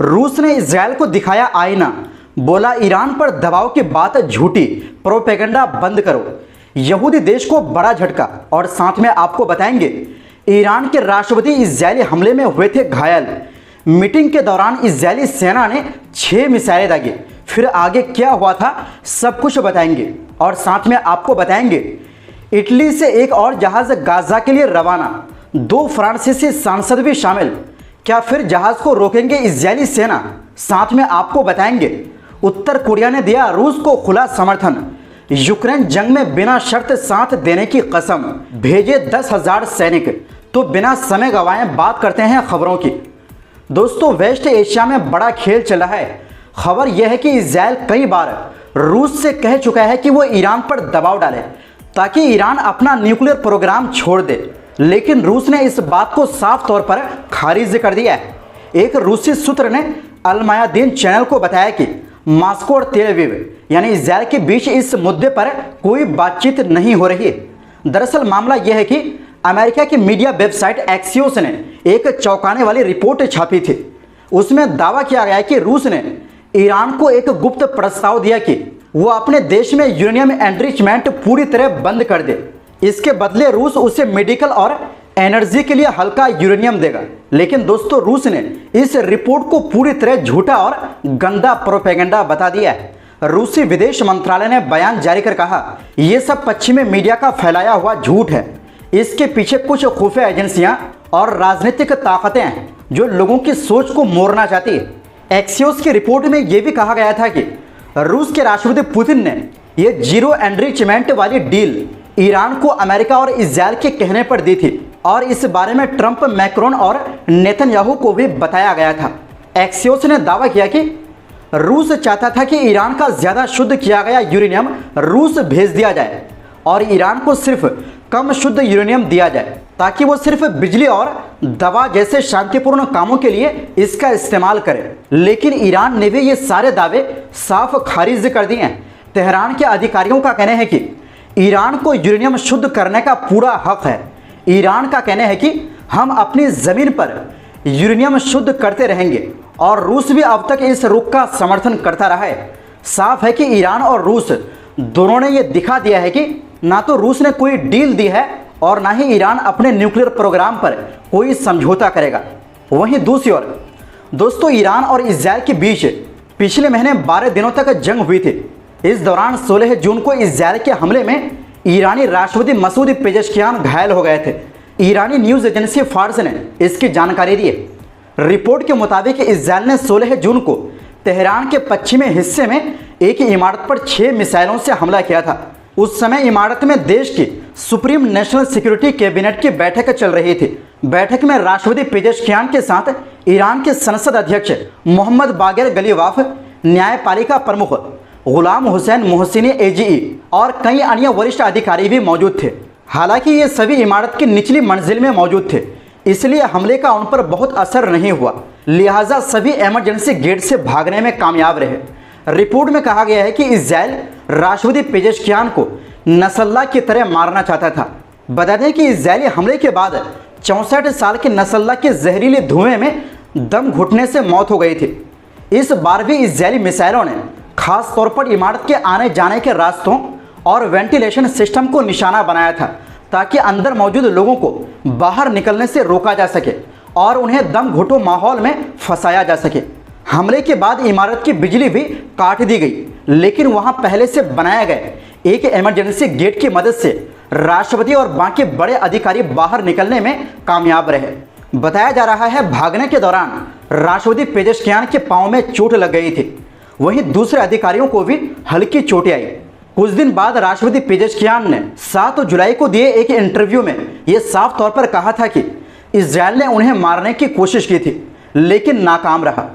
रूस ने इजरायल को दिखाया आईना, बोला ईरान पर दबाव की बात झूठी, प्रोपेगेंडा बंद करो। यहूदी देश को बड़ा झटका। और साथ में आपको बताएंगे ईरान के राष्ट्रपति इजरायली हमले में हुए थे घायल। मीटिंग के दौरान इजरायली सेना ने 6 मिसाइलें दागी। फिर आगे क्या हुआ था सब कुछ बताएंगे। और साथ में आपको बताएंगे इटली से एक और जहाज गाजा के लिए रवाना, 2 फ्रांसीसी सांसद भी शामिल। क्या फिर जहाज को रोकेंगे इजरायली सेना? साथ में आपको बताएंगे उत्तर कोरिया ने दिया रूस को खुला समर्थन, यूक्रेन जंग में बिना शर्त साथ देने की कसम, भेजे 10,000 सैनिक। तो बिना समय गंवाए बात करते हैं खबरों की। दोस्तों, वेस्ट एशिया में बड़ा खेल चला है। खबर यह है कि इजरायल कई बार रूस से कह चुका है कि वो ईरान पर दबाव डाले ताकि ईरान अपना न्यूक्लियर प्रोग्राम छोड़ दे, लेकिन रूस ने इस बात को साफ तौर पर खारिज कर दिया है। एक रूसी सूत्र ने अल मायादीन चैनल को बताया कि मॉस्को और तेल अवीव यानी इजरायल के बीच इस मुद्दे पर कोई बातचीत नहीं हो रही है। दरअसल मामला यह है कि अमेरिका की मीडिया वेबसाइट एक्सियोस ने एक चौंकाने वाली रिपोर्ट छापी थी। उसमें दावा किया गया है कि रूस ने ईरान को एक गुप्त प्रस्ताव दिया कि वो अपने देश में यूरेनियम एनरिचमेंट पूरी तरह बंद कर दे। इसके बदले रूस उसे मेडिकल और एनर्जी के लिए हल्का यूरेनियम देगा। लेकिन दोस्तों, रूस ने इस रिपोर्ट को पूरी तरह झूठा और गंदा प्रोपेगेंडा बता दिया है। रूसी विदेश मंत्रालय ने बयान जारी कर कहा, यह सब पश्चिमी मीडिया का फैलाया हुआ झूठ है। इसके पीछे कुछ खुफिया एजेंसियां और राजनीतिक ताकतें हैं जो लोगों की सोच को मोड़ना चाहती है। एक्सियोस की रिपोर्ट में यह भी कहा गया था कि रूस के राष्ट्रपति पुतिन ने यह जीरो एनरिचमेंट वाली डील ईरान को अमेरिका और इजरायल के कहने पर दी थी और इस बारे में ट्रंप, मैक्रोन और नेतन्याहू को भी बताया गया था। एक्सियोस ने दावा किया कि रूस चाहता था कि ईरान का ज्यादा शुद्ध किया गया यूरेनियम रूस भेज दिया जाए और ईरान को सिर्फ कम शुद्ध यूरेनियम दिया जाए ताकि वो सिर्फ बिजली और दवा जैसे शांतिपूर्ण कामों के लिए इसका इस्तेमाल करे। लेकिन ईरान ने भी ये सारे दावे साफ खारिज कर दिए हैं। तेहरान के अधिकारियों का कहना है कि ईरान को यूरेनियम शुद्ध करने का पूरा हक है। ईरान का कहना है कि हम अपनी जमीन पर यूरेनियम शुद्ध करते रहेंगे और रूस भी अब तक इस रुख का समर्थन करता रहा है। साफ है कि ईरान और रूस दोनों ने यह दिखा दिया है कि ना तो रूस ने कोई डील दी है और ना ही ईरान अपने न्यूक्लियर प्रोग्राम पर कोई समझौता करेगा। वहीं दूसरी ओर दोस्तों, ईरान और इजरायल के बीच पिछले महीने 12 दिनों तक जंग हुई थी। इस दौरान 16 जून को इजरायल के हमले में ईरानी राष्ट्रपति मसूद पेजेश्कियान घायल हो गए थे। ईरानी न्यूज़ एजेंसी फार्स ने इसकी जानकारी दी है। रिपोर्ट के मुताबिक इजरायल ने 16 जून को तेहरान के पश्चिमी हिस्से में एक इमारत पर 6 मिसाइलों से हमला किया था। उस समय इमारत में देश की सुप्रीम नेशनल सिक्योरिटी कैबिनेट की बैठक चल रही थी। बैठक में राष्ट्रपति पेजेश्कियान के साथ ईरान के संसद अध्यक्ष मोहम्मद बागेर गलीवाफ, न्यायपालिका प्रमुख गुलाम हुसैन मोहसिनी एजीई और कई अन्य वरिष्ठ अधिकारी भी मौजूद थे। हालांकि ये सभी इमारत की निचली मंजिल में मौजूद थे, इसलिए हमले का उन पर बहुत असर नहीं हुआ। लिहाजा सभी इमरजेंसी गेट से भागने में कामयाब रहे। रिपोर्ट में कहा गया है कि इजरायल राष्ट्रपति पेजेश्कियान को नसल्ला की तरह मारना चाहता था। बता दें कि इजरायली हमले के बाद 64 साल के नसल्ला के जहरीले धुएं में दम घुटने से मौत हो गई थी। इस बार भी इजरायली मिसाइलों ने खास तौर पर इमारत के आने जाने के रास्तों और वेंटिलेशन सिस्टम को निशाना बनाया था ताकि अंदर मौजूद लोगों को बाहर निकलने से रोका जा सके और उन्हें दम घुटो माहौल में फंसाया जा सके। हमले के बाद इमारत की बिजली भी काट दी गई, लेकिन वहां पहले से बनाया गया एक इमरजेंसी गेट की मदद से राष्ट्रपति और बाकी बड़े अधिकारी बाहर निकलने में कामयाब रहे। बताया जा रहा है भागने के दौरान राष्ट्रपति पेजेश्कियान के पांव में चोट लग गई थी। वहीं दूसरे अधिकारियों को भी हल्की चोटें आई। कुछ दिन बाद राष्ट्रपति पेजेश्कियान ने 7 जुलाई को दिए एक इंटरव्यू में यह साफ तौर पर कहा था कि इजरायल ने उन्हें मारने की कोशिश की थी लेकिन नाकाम रहा।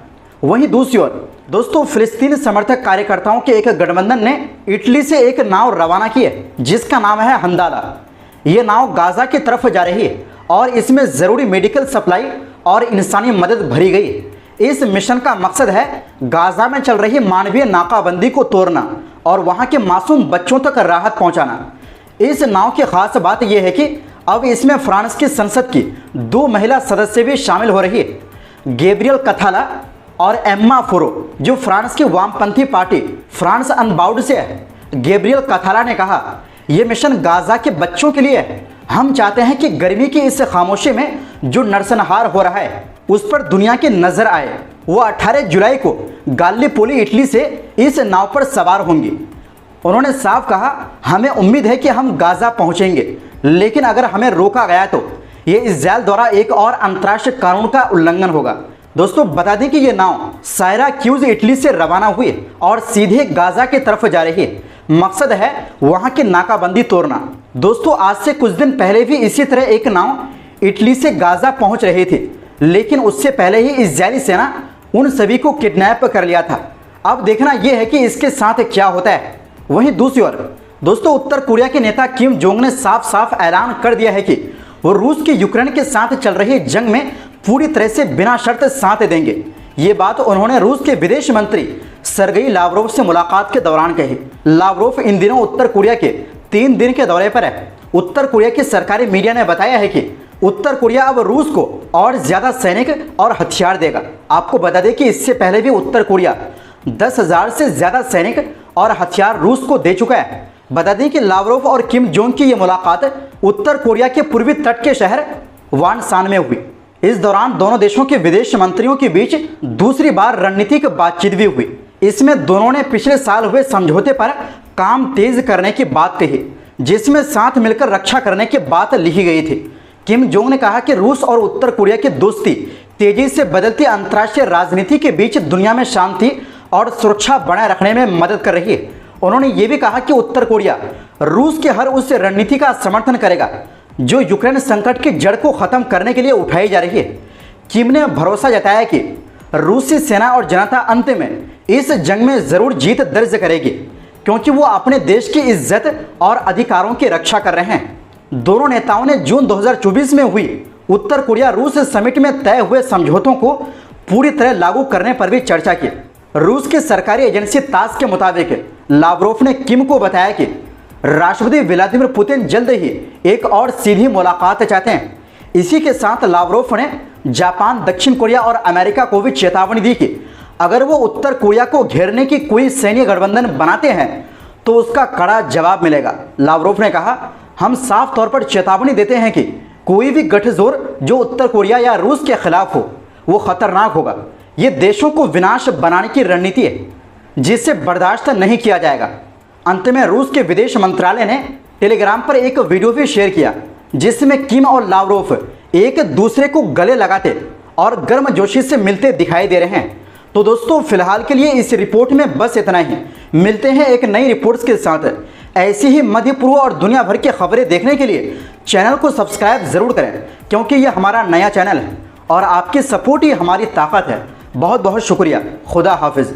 वहीं दूसरी ओर दोस्तों, फिलिस्तीनी समर्थक कार्यकर्ताओं के एक गठबंधन ने इटली से एक नाव रवाना की है जिसका नाम है हंदाला। ये नाव गाजा की तरफ जा रही है और इसमें ज़रूरी मेडिकल सप्लाई और इंसानी मदद भरी गई है। इस मिशन का मकसद है गाजा में चल रही मानवीय नाकाबंदी को तोड़ना और वहां के मासूम बच्चों तक राहत पहुंचाना। इस नाव की खास बात यह है कि अब इसमें फ्रांस की संसद की 2 महिला सदस्य भी शामिल हो रही है, गैब्रियल कथाला और एम्मा फोरो जो फ्रांस की वामपंथी पार्टी फ्रांस अनबाउंड से है। गैब्रियल कथाला ने कहा, यह मिशन गाजा के बच्चों के लिए है। हम चाहते हैं कि गर्मी की इस खामोशी में जो नरसंहार हो रहा है उस पर दुनिया की नजर आए। वो 18 जुलाई को गाल्लीपोली इटली से इस नाव पर सवार होंगी। उन्होंने साफ कहा, हमें उम्मीद है कि हम गाजा पहुंचेंगे, लेकिन अगर हमें रोका गया तो ये इज़राइल द्वारा एक और अंतर्राष्ट्रीय कानून का उल्लंघन होगा। दोस्तों बता दें कि ये नाव सायराक्यूज इटली से रवाना हुई और सीधे गाजा की तरफ जा रही है। मकसद है वहां की नाकाबंदी तोड़ना। दोस्तों आज से कुछ दिन पहले भी इसी तरह एक नाव इटली से गाजा पहुंच रही थी, लेकिन उससे पहले ही इजरायली सेना उन सभी को किडनैप कर लिया था। अब देखना यह है कि इसके साथ क्या होता है। वहीं दूसरी ओर दोस्तों उत्तर कोरिया के नेता किम जोंग ने साफ साफ ऐलान कर दिया है कि वो रूस की यूक्रेन के साथ चल रही जंग में पूरी तरह से बिना शर्त साथ देंगे। ये बात उन्होंने रूस के विदेश मंत्री सरगेई लावरोव से मुलाकात के दौरान कही। लावरोव इन दिनों उत्तर कोरिया के 3 दिन के दौरे पर है। उत्तर कोरिया की सरकारी मीडिया ने बताया है कि उत्तर कोरिया अब रूस को और ज्यादा सैनिक और हथियार देगा। आपको बता दें कि इससे पहले भी उत्तर कोरिया 10,000 से ज्यादा सैनिक और हथियार रूस को दे चुका है। बता दें कि लावरोव और किम जोंग की यह मुलाकात उत्तर कोरिया के पूर्वी तट के शहर वानसान में हुई। इस दौरान दोनों देशों के विदेश मंत्रियों के बीच दूसरी बार रणनीतिक बातचीत भी हुई। इसमें दोनों ने पिछले साल हुए समझौते पर काम तेज करने की बात कही, जिसमें साथ मिलकर रक्षा करने की बात लिखी गई थी। किम जोंग ने कहा कि रूस और उत्तर कोरिया की दोस्ती तेजी से बदलती अंतर्राष्ट्रीय राजनीति के बीच दुनिया में शांति और सुरक्षा बनाए रखने में मदद कर रही है। उन्होंने ये भी कहा कि उत्तर कोरिया रूस के हर उस रणनीति का समर्थन करेगा जो यूक्रेन संकट की जड़ को खत्म करने के लिए उठाई जा रही है। किम ने भरोसा जताया कि रूसी सेना और जनता अंत में इस जंग में जरूर जीत दर्ज करेगी, क्योंकि वो अपने देश की इज्जत और अधिकारों की रक्षा कर रहे हैं। दोनों नेताओं ने जून 2024 में हुई उत्तर कोरिया रूस समिट में तय हुए समझौतों को पूरी तरह लागू करने पर भी चर्चा की। रूस की सरकारी एजेंसी तास के मुताबिक लावरोव ने किम को बताया कि राष्ट्रपति व्लादिमीर पुतिन जल्द ही एक और सीधी मुलाकात चाहते हैं। इसी के साथ लावरोव ने जापान, दक्षिण कोरिया और अमेरिका को भी चेतावनी दी कि अगर वो उत्तर कोरिया को घेरने की कोई सैन्य गठबंधन बनाते हैं तो उसका कड़ा जवाब मिलेगा। लावरोव ने कहा, हम साफ तौर पर चेतावनी देते हैं कि कोई भी गठजोड़ जो उत्तर कोरिया या रूस के खिलाफ हो वो खतरनाक होगा। ये देशों को विनाश बनाने की रणनीति है जिसे बर्दाश्त नहीं किया जाएगा। अंत में रूस के विदेश मंत्रालय ने टेलीग्राम पर एक वीडियो भी शेयर किया जिसमें किम और लावरोव एक दूसरे को गले लगाते और गर्मजोशी से मिलते दिखाई दे रहे हैं। तो दोस्तों फिलहाल के लिए इस रिपोर्ट में बस इतना ही। मिलते हैं एक नई रिपोर्ट्स के साथ। ऐसी ही मध्य पूर्व और दुनिया भर की खबरें देखने के लिए चैनल को सब्सक्राइब जरूर करें, क्योंकि यह हमारा नया चैनल है और आपकी सपोर्ट ही हमारी ताकत है। बहुत बहुत शुक्रिया। खुदा हाफिज।